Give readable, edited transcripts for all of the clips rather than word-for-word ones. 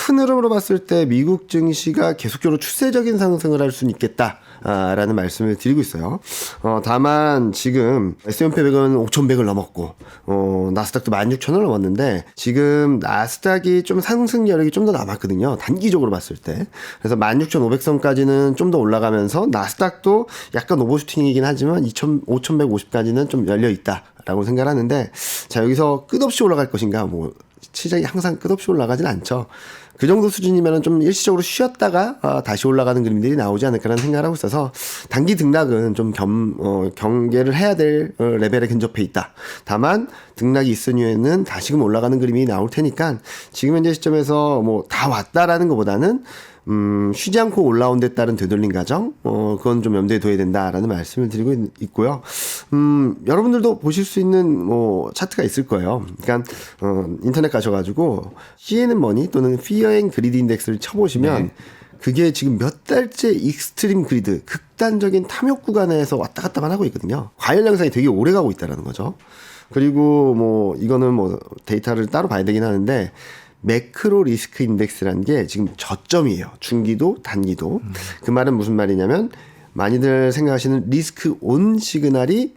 큰 흐름으로 봤을 때 미국 증시가 계속적으로 추세적인 상승을 할 수는 있겠다. 라는 말씀을 드리고 있어요. 다만 지금 S&P 500은 5,100을 넘었고 나스닥도 16,000을 넘었는데 지금 나스닥이 좀 상승 여력이 좀 더 남았거든요. 단기적으로 봤을 때. 그래서 16,500선까지는 좀 더 올라가면서 나스닥도 약간 오버슈팅이긴 하지만 5,150까지는 좀 열려 있다라고 생각하는데 자 여기서 끝없이 올라갈 것인가 뭐 시장이 항상 끝없이 올라가진 않죠. 그 정도 수준이면 좀 일시적으로 쉬었다가 다시 올라가는 그림들이 나오지 않을까라는 생각을 하고 있어서 단기 등락은 좀 경계를 해야 될 레벨에 근접해 있다. 다만 등락이 있은 이후에는 다시금 올라가는 그림이 나올 테니까 지금 현재 시점에서 뭐 다 왔다라는 것보다는 쉬지 않고 올라온 데 따른 되돌림 과정, 그건 좀 염두에 둬야 된다라는 말씀을 드리고 있고요. 여러분들도 보실 수 있는 뭐 차트가 있을 거예요. 그러니까 인터넷 가셔가지고 CNN 머니 또는 Fear and Greed 인덱스를 쳐보시면 네. 그게 지금 몇 달째 익스트림 그리드, 극단적인 탐욕 구간에서 왔다 갔다만 하고 있거든요. 과열 양상이 되게 오래 가고 있다라는 거죠. 그리고 뭐 이거는 뭐 데이터를 따로 봐야 되긴 하는데. 매크로 리스크 인덱스라는 게 지금 저점이에요. 중기도, 단기도. 그 말은 무슨 말이냐면 많이들 생각하시는 리스크 온 시그널이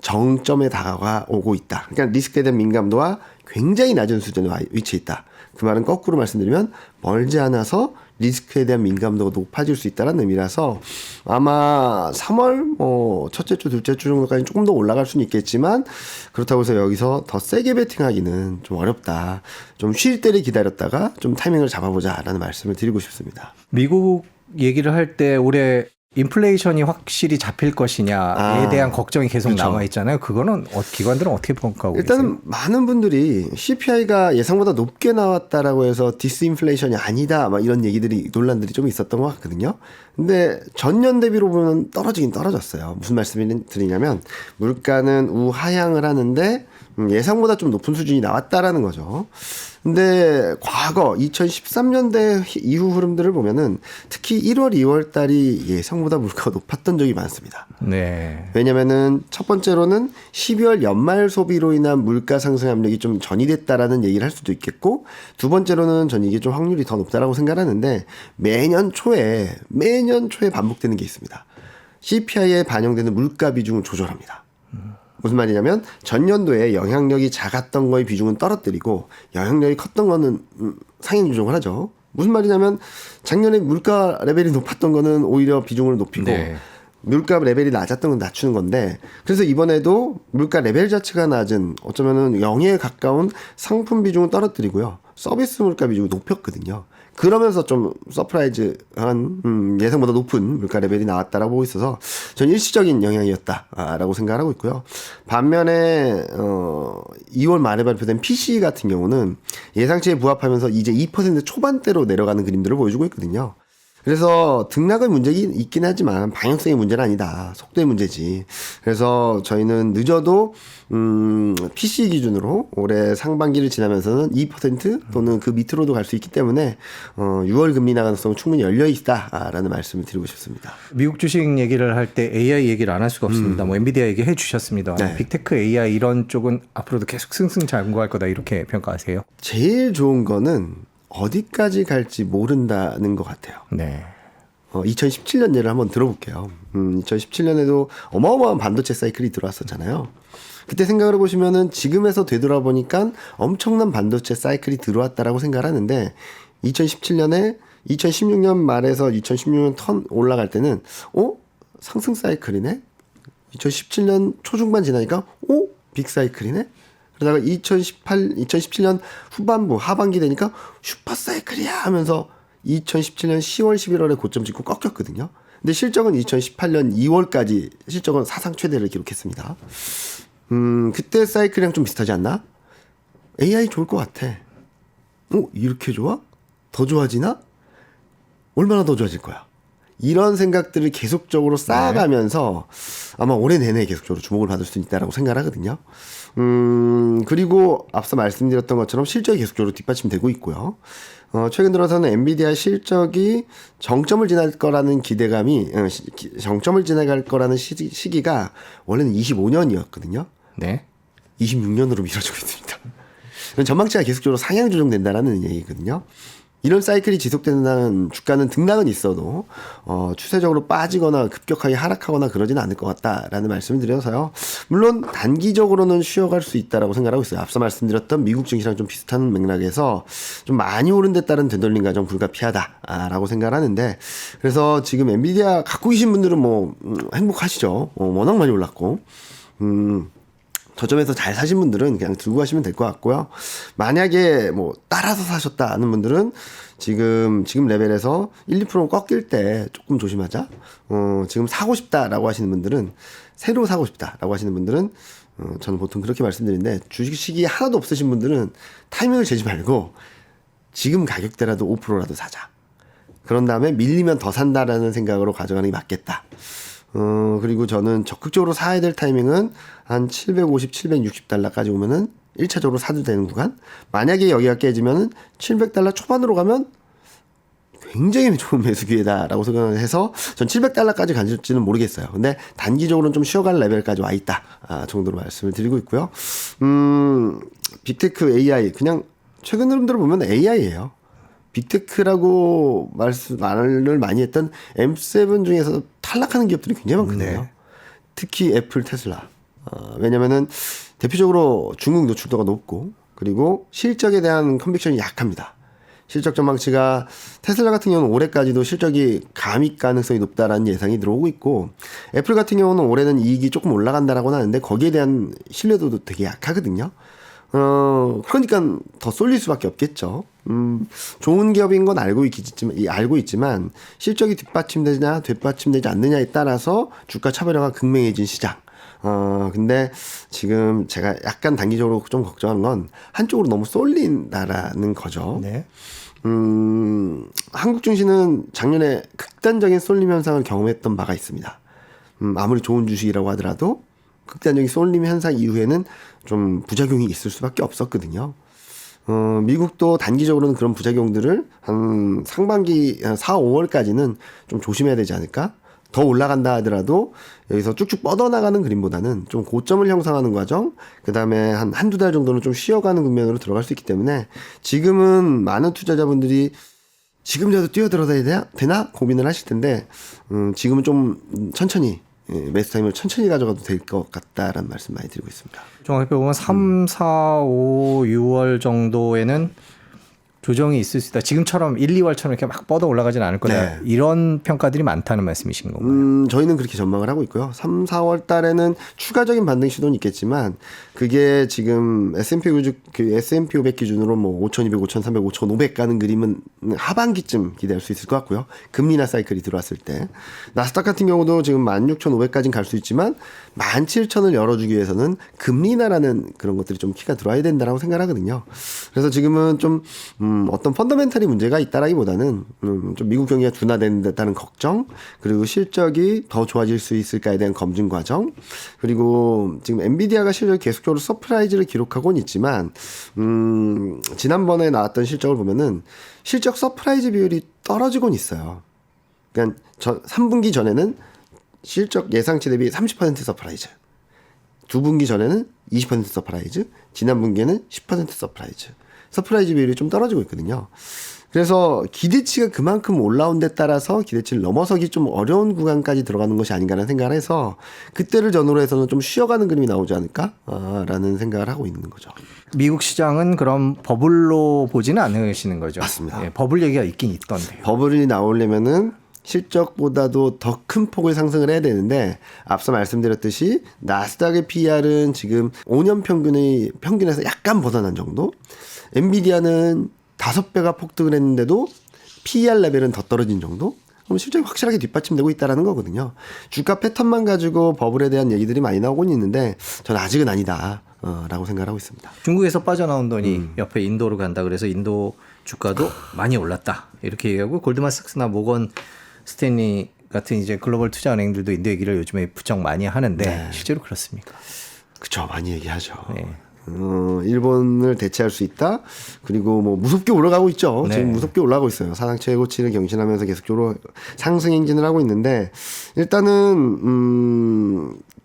정점에 다가오고 있다. 그러니까 리스크에 대한 민감도가 굉장히 낮은 수준에 위치해 있다. 그 말은 거꾸로 말씀드리면 멀지 않아서 리스크에 대한 민감도가 높아질 수 있다는 의미라서 아마 3월 첫째 주, 둘째 주 정도까지 조금 더 올라갈 수는 있겠지만 그렇다고 해서 여기서 더 세게 베팅하기는 좀 어렵다. 좀 쉴 때를 기다렸다가 좀 타이밍을 잡아보자라는 말씀을 드리고 싶습니다. 미국 얘기를 할 때 올해 인플레이션이 확실히 잡힐 것이냐에 대한 걱정이 계속 그렇죠. 남아있잖아요. 그거는 기관들은 어떻게 평가하고 일단은 계세요? 많은 분들이 CPI가 예상보다 높게 나왔다라고 해서 디스인플레이션이 아니다 막 이런 얘기들이 논란들이 좀 있었던 것 같거든요. 근데 전년 대비로 보면 떨어지긴 떨어졌어요. 무슨 말씀을 드리냐면 물가는 우하향을 하는데 예상보다 좀 높은 수준이 나왔다라는 거죠. 근데 과거 2013년대 이후 흐름들을 보면은 특히 1월, 2월 달이 예상보다 물가가 높았던 적이 많습니다. 네. 왜냐면은 첫 번째로는 12월 연말 소비로 인한 물가 상승 압력이 좀 전이됐다라는 얘기를 할 수도 있겠고 두 번째로는 전 이게 좀 확률이 더 높다라고 생각하는데 매년 초에 반복되는 게 있습니다. CPI에 반영되는 물가 비중을 조절합니다. 무슨 말이냐면 전년도에 영향력이 작았던 거의 비중은 떨어뜨리고 영향력이 컸던 거는 상향 조정을 하죠. 무슨 말이냐면 작년에 물가 레벨이 높았던 거는 오히려 비중을 높이고 네. 물가 레벨이 낮았던 건 낮추는 건데 그래서 이번에도 물가 레벨 자체가 낮은 어쩌면은 0에 가까운 상품 비중을 떨어뜨리고요. 서비스 물가 비중을 높였거든요. 그러면서 좀 서프라이즈한 예상보다 높은 물가 레벨이 나왔다라고 보고 있어서 전 일시적인 영향이었다라고 생각을 하고 있고요. 반면에 2월 말에 발표된 PCE 같은 경우는 예상치에 부합하면서 이제 2% 초반대로 내려가는 그림들을 보여주고 있거든요. 그래서 등락은 문제가 있긴 하지만 방향성의 문제는 아니다. 속도의 문제지. 그래서 저희는 늦어도 PC 기준으로 올해 상반기를 지나면서는 2% 또는 그 밑으로도 갈 수 있기 때문에 6월 금리 가능성은 충분히 열려 있다라는 말씀을 드리고 싶습니다. 미국 주식 얘기를 할 때 AI 얘기를 안 할 수가 없습니다. 뭐 엔비디아 얘기해 주셨습니다. 네. 빅테크 AI 이런 쪽은 앞으로도 계속 승승장구할 거다 이렇게 평가하세요? 제일 좋은 거는 어디까지 갈지 모른다는 것 같아요. 네. 2017년 예를 한번 들어볼게요. 2017년에도 어마어마한 반도체 사이클이 들어왔었잖아요. 그때 생각을 해보시면은 지금에서 되돌아보니까 엄청난 반도체 사이클이 들어왔다라고 생각을 하는데 2017년에 2016년 말에서 2016년 턴 올라갈 때는 상승 사이클이네? 2017년 초중반 지나니까 빅 사이클이네? 그러다가 2017년 후반부 하반기 되니까 슈퍼 사이클이야 하면서 2017년 10월 11월에 고점 찍고 꺾였거든요. 근데 실적은 2018년 2월까지 실적은 사상 최대를 기록했습니다. 그때 사이클이랑 좀 비슷하지 않나? AI 좋을 것 같아. 이렇게 좋아? 더 좋아지나? 얼마나 더 좋아질 거야? 이런 생각들을 계속적으로 쌓아가면서 아마 올해 내내 계속적으로 주목을 받을 수 있다라고 생각을 하거든요. 그리고 앞서 말씀드렸던 것처럼 실적이 계속적으로 뒷받침되고 있고요. 최근 들어서는 엔비디아 실적이 정점을 지날 거라는 기대감이, 정점을 지나갈 거라는 시기가 원래는 25년이었거든요. 네. 26년으로 미뤄지고 있습니다. 전망치가 계속적으로 상향 조정된다라는 얘기거든요. 이런 사이클이 지속된다는 주가는 등락은 있어도 추세적으로 빠지거나 급격하게 하락하거나 그러지는 않을 것 같다라는 말씀을 드려서요. 물론 단기적으로는 쉬어갈 수 있다라고 생각하고 있어요. 앞서 말씀드렸던 미국 증시랑 좀 비슷한 맥락에서 좀 많이 오른 데 따른 되돌림 과정 불가피하다라고 생각을 하는데, 그래서 지금 엔비디아 갖고 계신 분들은 뭐 행복하시죠. 워낙 많이 올랐고 저점에서 잘 사신 분들은 그냥 들고 가시면 될 것 같고요. 만약에 뭐 따라서 사셨다는 분들은 지금 레벨에서 1, 2% 꺾일 때 조금 조심하자. 지금 사고 싶다라고 하시는 분들은, 새로 사고 싶다라고 하시는 분들은 저는 보통 그렇게 말씀드리는데, 주식이 하나도 없으신 분들은 타이밍을 재지 말고 지금 가격대라도 5%라도 사자. 그런 다음에 밀리면 더 산다라는 생각으로 가져가는 게 맞겠다. 그리고 저는 적극적으로 사야 될 타이밍은 한 750, 760달러까지 오면은 1차적으로 사도 되는 구간. 만약에 여기가 깨지면은 700달러 초반으로 가면 굉장히 좋은 매수 기회다라고 생각을 해서 전 700달러까지 간질지는 모르겠어요. 근데 단기적으로는 좀 쉬어갈 레벨까지 와 있다 정도로 말씀을 드리고 있고요. 빅테크 AI, 그냥 최근 흐름들을 보면 AI예요. 빅테크라고 말을 많이 했던 M7 중에서 탈락하는 기업들이 굉장히 많거든요. 네. 특히 애플, 테슬라. 왜냐면은 대표적으로 중국 노출도가 높고, 그리고 실적에 대한 컨빅션이 약합니다. 실적 전망치가 테슬라 같은 경우는 올해까지도 실적이 감익 가능성이 높다라는 예상이 들어오고 있고, 애플 같은 경우는 올해는 이익이 조금 올라간다라고는 하는데 거기에 대한 신뢰도도 되게 약하거든요. 그러니까 더 쏠릴 수밖에 없겠죠. 좋은 기업인 건 알고 있지만 실적이 뒷받침되냐 뒷받침되지 않느냐에 따라서 주가 차별화가 극명해진 시장. 근데 지금 제가 약간 단기적으로 좀 걱정하는 건 한쪽으로 너무 쏠린다라는 거죠. 네. 한국 증시는 작년에 극단적인 쏠림 현상을 경험했던 바가 있습니다. 아무리 좋은 주식이라고 하더라도 극단적인 쏠림 현상 이후에는 좀 부작용이 있을 수밖에 없었거든요. 미국도 단기적으로는 그런 부작용들을 한 상반기, 한 4, 5월까지는 좀 조심해야 되지 않을까? 더 올라간다 하더라도 여기서 쭉쭉 뻗어나가는 그림보다는 좀 고점을 형성하는 과정, 그 다음에 한두 달 정도는 좀 쉬어가는 국면으로 들어갈 수 있기 때문에 지금은 많은 투자자분들이 지금이라도 뛰어들어야 되나 고민을 하실 텐데, 지금은 좀 천천히, 매수 타임을 천천히 가져가도 될 것 같다라는 말씀 많이 드리고 있습니다. 종합해 보면 3, 4, 5, 6월 정도에는 조정이 있을 수 있다. 지금처럼 1, 2월처럼 이렇게 막 뻗어 올라가진 않을 거다. 네. 이런 평가들이 많다는 말씀이신 건가요? 저희는 그렇게 전망을 하고 있고요. 3, 4월 달에는 추가적인 반등 시도는 있겠지만, 그게 지금 S&P 500 기준으로 뭐 5,200, 5,300, 5,500 가는 그림은 하반기쯤 기대할 수 있을 것 같고요. 금리나 사이클이 들어왔을 때. 나스닥 같은 경우도 지금 16,500까지는 갈 수 있지만 17,000을 열어주기 위해서는 금리나라는 그런 것들이 좀 키가 들어와야 된다라고 생각을 하거든요. 그래서 지금은 좀 어떤 펀더멘털이 문제가 있다라기보다는 좀 미국 경기가 둔화된다는 걱정, 그리고 실적이 더 좋아질 수 있을까에 대한 검증 과정, 그리고 지금 엔비디아가 실적이 계속적으로 서프라이즈를 기록하고는 있지만 지난번에 나왔던 실적을 보면은 실적 서프라이즈 비율이 떨어지고는 있어요. 그러니까 3분기 전에는 실적 예상치 대비 30% 서프라이즈, 2분기 전에는 20% 서프라이즈, 지난 분기에는 10% 서프라이즈 비율이 좀 떨어지고 있거든요. 그래서 기대치가 그만큼 올라온 데 따라서 기대치를 넘어서기 좀 어려운 구간까지 들어가는 것이 아닌가라는 생각을 해서, 그때를 전후로 해서는 좀 쉬어가는 그림이 나오지 않을까라는 생각을 하고 있는 거죠. 미국 시장은 그럼 버블로 보지는 않으시는 거죠? 맞습니다. 예, 버블 얘기가 있긴 있던데요. 버블이 나오려면은 실적보다도 더 큰 폭의 상승을 해야 되는데, 앞서 말씀드렸듯이 나스닥의 PR은 지금 5년 평균에서 약간 벗어난 정도, 엔비디아는 5배가 폭등을 했는데도 PER 레벨은 더 떨어진 정도? 그럼 실적이 확실하게 뒷받침되고 있다는 거거든요. 주가 패턴만 가지고 버블에 대한 얘기들이 많이 나오곤 있는데 저는 아직은 아니다 라고 생각하고 있습니다. 중국에서 빠져나온 돈이 옆에 인도로 간다 그래서 인도 주가도 많이 올랐다 이렇게 얘기하고, 골드만삭스나 모건 스탠리 같은 이제 글로벌 투자 은행들도 인도 얘기를 요즘에 부쩍 많이 하는데 네. 실제로 그렇습니까? 그쵸, 많이 얘기하죠. 네. 일본을 대체할 수 있다. 그리고 뭐 무섭게 올라가고 있죠. 네. 지금 무섭게 올라가고 있어요. 사상 최고치를 경신하면서 계속적으로 상승 행진을 하고 있는데, 일단은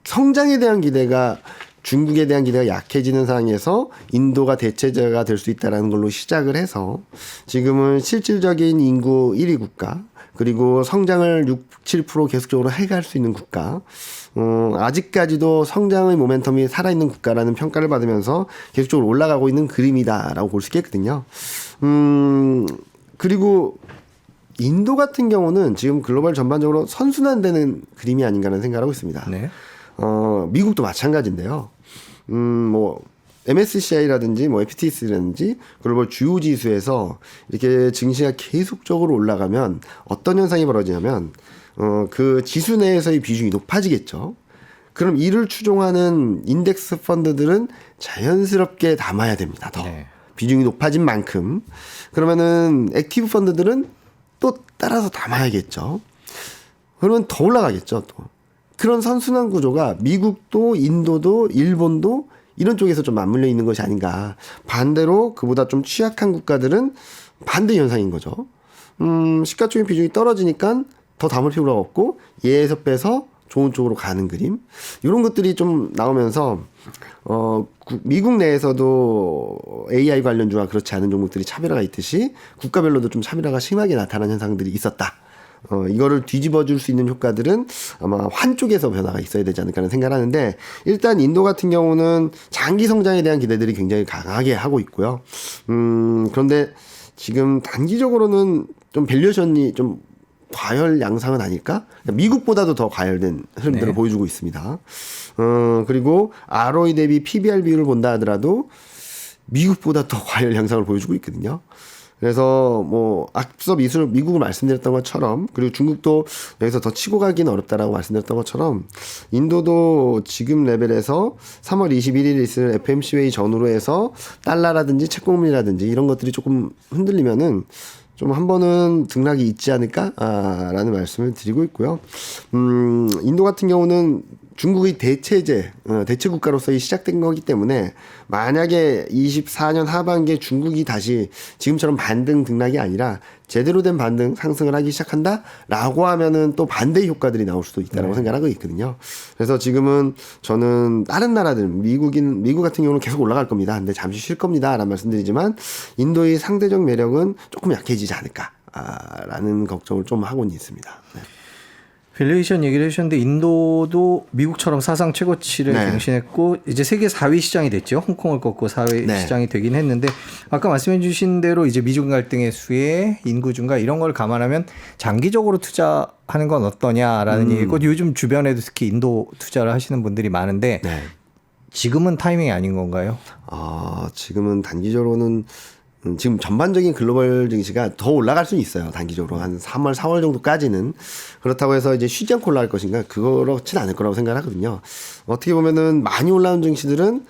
성장에 대한 기대가 중국에 대한 기대가 약해지는 상황에서 인도가 대체제가 될 수 있다는 걸로 시작을 해서 지금은 실질적인 인구 1위 국가, 그리고 성장을 7% 계속적으로 해갈 수 있는 국가, 아직까지도 성장의 모멘텀이 살아있는 국가라는 평가를 받으면서 계속적으로 올라가고 있는 그림이다라고 볼 수 있겠거든요. 그리고 인도 같은 경우는 지금 글로벌 전반적으로 선순환되는 그림이 아닌가라는 생각을 하고 있습니다. 네. 미국도 마찬가지인데요. 뭐 MSCI라든지 뭐 FTS라든지 글로벌 주요 지수에서 이렇게 증시가 계속적으로 올라가면 어떤 현상이 벌어지냐면 그 지수 내에서의 비중이 높아지겠죠. 그럼 이를 추종하는 인덱스 펀드들은 자연스럽게 담아야 됩니다. 더 네. 비중이 높아진 만큼. 그러면은 액티브 펀드들은 또 따라서 담아야겠죠. 그러면 더 올라가겠죠. 또 그런 선순환 구조가 미국도 인도도 일본도 이런 쪽에서 좀 맞물려 있는 것이 아닌가. 반대로 그보다 좀 취약한 국가들은 반대 현상인 거죠. 시가총액 비중이 떨어지니까 더 담을 필요가 없고 얘에서 빼서 좋은 쪽으로 가는 그림. 이런 것들이 좀 나오면서 미국 내에서도 AI 관련주와 그렇지 않은 종목들이 차별화가 있듯이 국가별로도 좀 차별화가 심하게 나타나는 현상들이 있었다. 이거를 뒤집어 줄 수 있는 효과들은 아마 환 쪽에서 변화가 있어야 되지 않을까 하는 생각을 하는데, 일단 인도 같은 경우는 장기 성장에 대한 기대들이 굉장히 강하게 하고 있고요. 그런데 지금 단기적으로는 좀 밸류에이션이 좀 과열 양상은 아닐까? 미국보다도 더 과열된 흐름들을 네. 보여주고 있습니다. 그리고 ROE 대비 PBR 비율을 본다 하더라도 미국보다 더 과열 양상을 보여주고 있거든요. 그래서 뭐 앞서 미국을 말씀드렸던 것처럼, 그리고 중국도 여기서 더 치고 가기는 어렵다라고 말씀드렸던 것처럼, 인도도 지금 레벨에서 3월 21일에 있을 FMC 회의 전후로 해서 달러라든지 채권금리라든지 이런 것들이 조금 흔들리면은 좀 한 번은 등락이 있지 않을까라는 말씀을 드리고 있고요. 인도 같은 경우는 중국의 대체 국가로서 시작된 거기 때문에, 만약에 24년 하반기에 중국이 다시 지금처럼 반등 등락이 아니라 제대로 된 반등 상승을 하기 시작한다라고 하면은 또 반대의 효과들이 나올 수도 있다라고 생각하고 있거든요. 그래서 지금은 저는 다른 나라들, 미국 같은 경우는 계속 올라갈 겁니다. 근데 잠시 쉴 겁니다라는 말씀드리지만, 인도의 상대적 매력은 조금 약해지지 않을까라는 걱정을 좀 하고는 있습니다. 네. 밸류에이션 얘기를 해주셨는데, 인도도 미국처럼 사상 최고치를 네. 갱신했고 이제 세계 4위 시장이 됐죠. 홍콩을 꺾고 4위 네. 시장이 되긴 했는데, 아까 말씀해 주신 대로 이제 미중 갈등의 수혜, 인구 증가 이런 걸 감안하면 장기적으로 투자하는 건 어떠냐라는 얘기고, 요즘 주변에도 특히 인도 투자를 하시는 분들이 많은데 네. 지금은 타이밍이 아닌 건가요? 지금은 단기적으로는 지금 전반적인 글로벌 증시가 더 올라갈 수는 있어요. 단기적으로 한 3월, 4월 정도까지는. 그렇다고 해서 이제 쉬지 않고 올라갈 것인가? 그렇진 않을 거라고 생각을 하거든요. 어떻게 보면은 많이 올라온 증시들은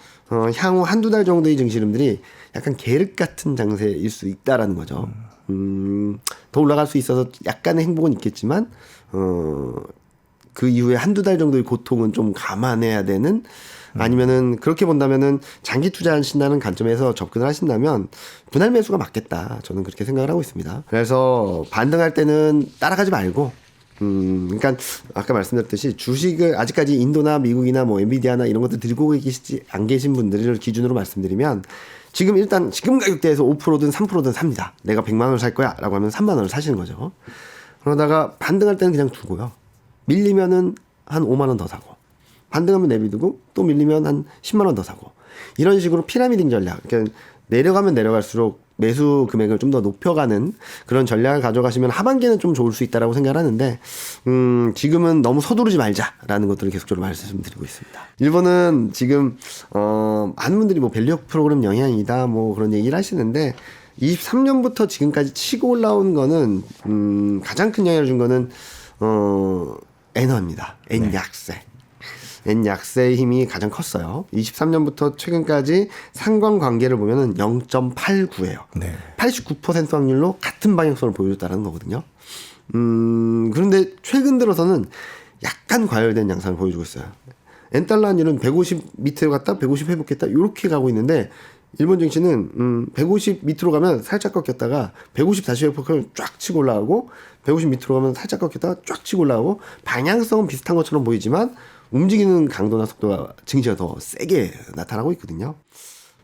향후 한두 달 정도의 증시름들이 약간 계륵 같은 장세일 수 있다라는 거죠. 더 올라갈 수 있어서 약간의 행복은 있겠지만 그 이후에 한두 달 정도의 고통은 좀 감안해야 되는, 아니면은 그렇게 본다면은 장기 투자하신다는 관점에서 접근을 하신다면 분할 매수가 맞겠다. 저는 그렇게 생각을 하고 있습니다. 그래서 반등할 때는 따라가지 말고, 그러니까 아까 말씀드렸듯이 주식을 아직까지 인도나 미국이나 뭐 엔비디아나 이런 것들 들고 계시지 안 계신 분들을 기준으로 말씀드리면, 지금 일단 지금 가격대에서 5%든 3%든 삽니다. 내가 100만 원을 살 거야라고 하면 3만 원을 사시는 거죠. 그러다가 반등할 때는 그냥 두고요. 밀리면은 한 5만 원 더 사고, 반등하면 내비두고, 또 밀리면 한 10만 원 더 사고, 이런 식으로 피라미딩 전략, 그러니까 내려가면 내려갈수록 매수 금액을 좀 더 높여가는 그런 전략을 가져가시면 하반기에는 좀 좋을 수 있다라고 생각을 하는데, 지금은 너무 서두르지 말자라는 것들을 계속적으로 말씀드리고 있습니다. 일본은 지금 많은 분들이 뭐 밸류업 프로그램 영향이다 뭐 그런 얘기를 하시는데, 23년부터 지금까지 치고 올라온 거는 가장 큰 영향을 준 거는 엔화입니다. 엔약세. 엔약세의 힘이 가장 컸어요. 23년부터 최근까지 상관관계를 보면은 0.89예요. 네. 89% 확률로 같은 방향성을 보여줬다는 거거든요. 그런데 최근 들어서는 약간 과열된 양상을 보여주고 있어요. 엔달러 환율은 150 밑으로 갔다 150 회복했다 이렇게 가고 있는데, 일본 증시는 150 밑으로 가면 살짝 꺾였다가 150 다시 회복하면 쫙 치고 올라가고, 150 밑으로 가면 살짝 꺾였다가 쫙 치고 올라가고, 방향성은 비슷한 것처럼 보이지만 움직이는 강도나 속도가 증시가 더 세게 나타나고 있거든요.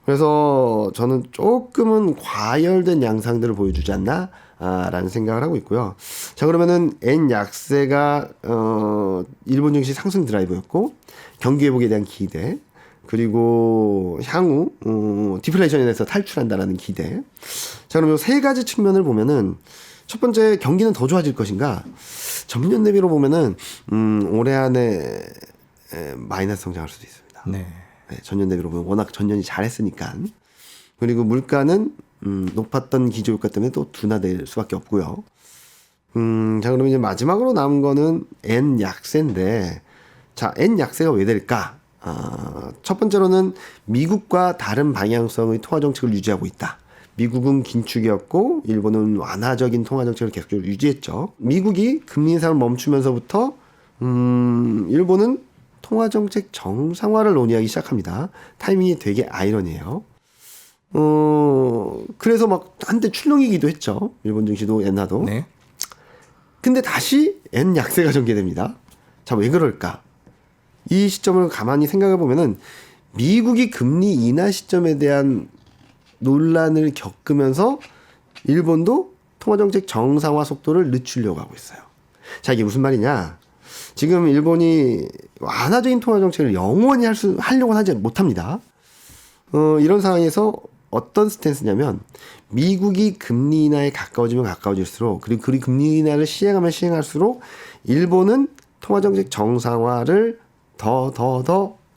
그래서 저는 조금은 과열된 양상들을 보여주지 않나 라는 생각을 하고 있고요. 자, 그러면은 엔 약세가 일본 증시 상승 드라이브였고, 경기 회복에 대한 기대, 그리고 향후 디플레이션에 대해서 탈출한다라는 기대. 자, 그럼 이 세 가지 측면을 보면은 첫 번째, 경기는 더 좋아질 것인가? 전년 대비로 보면은 올해 안에 마이너스 성장할 수도 있습니다. 네. 네, 전년 대비로 보면 워낙 전년이 잘했으니까. 그리고 물가는 높았던 기저효과 때문에 또 둔화될 수밖에 없고요. 자, 그러면 이제 마지막으로 남은 거는 엔 약세인데, 자, 엔 약세가 왜 될까? 첫 번째로는 미국과 다른 방향성의 통화 정책을 유지하고 있다. 미국은 긴축이었고 일본은 완화적인 통화 정책을 계속적으로 유지했죠. 미국이 금리 인상을 멈추면서부터 일본은 통화 정책 정상화를 논의하기 시작합니다. 타이밍이 되게 아이러니해요. 그래서 막 한때 출렁이기도 했죠. 일본 증시도 엔화도. 네. 근데 다시 엔 약세가 전개됩니다. 자, 왜 그럴까? 이 시점을 가만히 생각해 보면은 미국이 금리 인하 시점에 대한 논란을 겪으면서 일본도 통화정책 정상화 속도를 늦추려고 하고 있어요. 자, 이게 무슨 말이냐? 지금 일본이 완화적인 통화정책을 영원히 하려고 하지 못합니다. 이런 상황에서 어떤 스탠스냐면 미국이 금리 인하에 가까워지면 가까워질수록, 그리고 그 금리 인하를 시행하면 시행할수록 일본은 통화정책 정상화를 더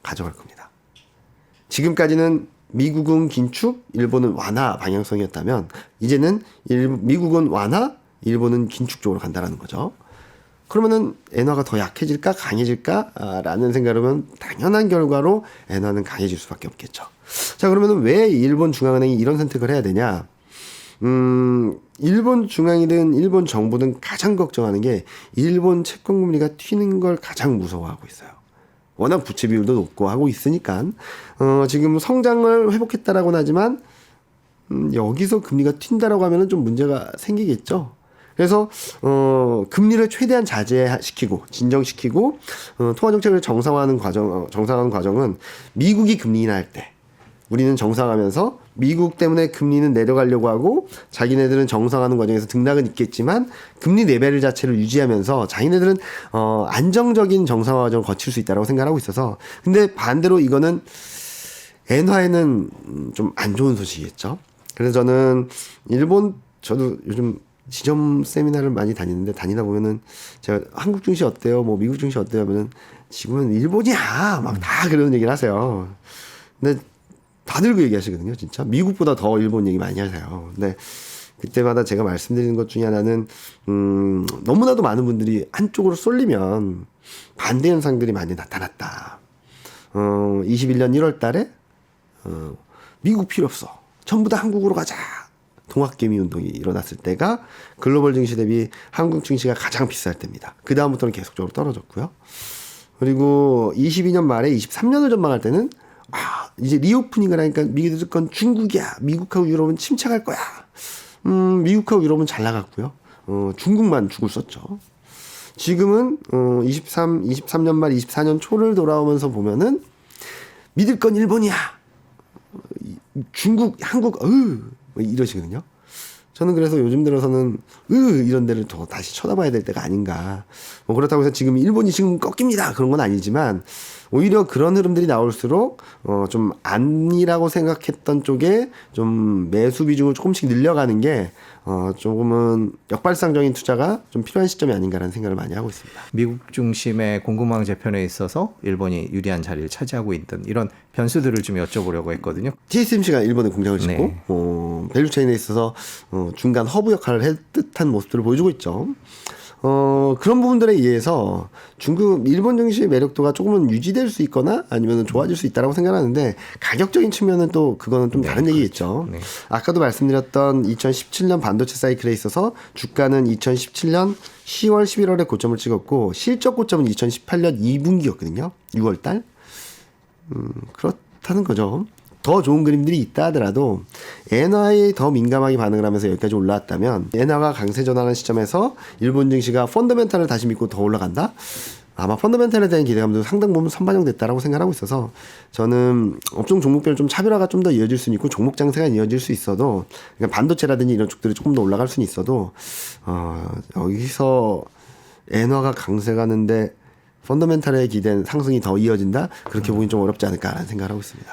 가져갈 겁니다. 지금까지는 미국은 긴축, 일본은 완화 방향성이었다면 이제는 미국은 완화, 일본은 긴축 쪽으로 간다라는 거죠. 그러면은 엔화가 더 약해질까 강해질까라는 생각을 하면 당연한 결과로 엔화는 강해질 수밖에 없겠죠. 자, 그러면은 왜 일본 중앙은행이 이런 선택을 해야 되냐? 일본 중앙이든 일본 정부든 가장 걱정하는 게 일본 채권 금리가 튀는 걸 가장 무서워하고 있어요. 워낙 부채 비율도 높고 하고 있으니까 지금 성장을 회복했다라고는 하지만 여기서 금리가 튄다라고 하면은 좀 문제가 생기겠죠. 그래서 금리를 최대한 자제시키고 진정시키고 통화 정책을 정상화하는 과정은 미국이 금리 인하할 때 우리는 정상화하면서 미국 때문에 금리는 내려가려고 하고 자기네들은 정상화하는 과정에서 등락은 있겠지만 금리 레벨 자체를 유지하면서 자기네들은 안정적인 정상화 과정을 거칠 수 있다고 생각하고 있어서, 근데 반대로 이거는 엔화에는 좀 안 좋은 소식이겠죠. 그래서 저는 저도 요즘 지점 세미나를 많이 다니는데 다니다 보면은 제가 한국 증시 어때요? 뭐 미국 증시 어때요? 하면은 지금은 일본이야 막 다 그런 얘기를 하세요. 근데 다들 그 얘기하시거든요, 진짜. 미국보다 더 일본 얘기 많이 하세요. 근데 그때마다 제가 말씀드리는 것 중에 하나는 너무나도 많은 분들이 한쪽으로 쏠리면 반대 현상들이 많이 나타났다. 21년 1월 달에 미국 필요 없어, 전부 다 한국으로 가자, 동학개미 운동이 일어났을 때가 글로벌 증시 대비 한국 증시가 가장 비쌀 때입니다. 그 다음부터는 계속적으로 떨어졌고요. 그리고 22년 말에 23년을 전망할 때는 이제 리오프닝을 하니까 미국은 중국이야, 미국하고 유럽은 침체할 거야, 미국하고 유럽은 잘 나갔고요. 중국만 죽을 썼죠. 지금은 23년 말 24년 초를 돌아오면서 보면은 믿을 건 일본이야, 중국, 한국 뭐 이러시거든요. 저는 그래서 요즘 들어서는 이런 데를 더 다시 쳐다봐야 될 때가 아닌가. 뭐 그렇다고 해서 지금 일본이 지금 꺾입니다 그런 건 아니지만 오히려 그런 흐름들이 나올수록 좀 아니라고 생각했던 쪽에 좀 매수 비중을 조금씩 늘려가는 게 조금은 역발상적인 투자가 좀 필요한 시점이 아닌가라는 생각을 많이 하고 있습니다. 미국 중심의 공급망 재편에 있어서 일본이 유리한 자리를 차지하고 있던 이런 변수들을 좀 여쭤보려고 했거든요. TSMC가 일본에 공장을 짓고 네. 밸류체인에 있어서 중간 허브 역할을 할 듯한 모습들을 보여주고 있죠. 그런 부분들에 의해서 일본 증시의 매력도가 조금은 유지될 수 있거나 아니면 좋아질 수 있다고 생각하는데, 가격적인 측면은 또 그거는 좀 다른 얘기겠죠. 네. 아까도 말씀드렸던 2017년 반도체 사이클에 있어서 주가는 2017년 10월, 11월에 고점을 찍었고 실적 고점은 2018년 2분기였거든요. 6월달. 그렇다는 거죠. 더 좋은 그림들이 있다 하더라도 엔화에 더 민감하게 반응을 하면서 여기까지 올라왔다면 엔화가 강세 전환하는 시점에서 일본 증시가 펀더멘탈을 다시 믿고 더 올라간다? 아마 펀더멘탈에 대한 기대감도 상당 부분 선반영됐다라고 생각하고 있어서 저는 업종 종목별 좀 차별화가 좀 더 이어질 수는 있고 종목 장세가 이어질 수 있어도 그러니까 반도체라든지 이런 쪽들이 조금 더 올라갈 수는 있어도 여기서 엔화가 강세가는데 펀더멘탈에 기댄 상승이 더 이어진다? 그렇게 보긴 좀 어렵지 않을까라는 생각을 하고 있습니다.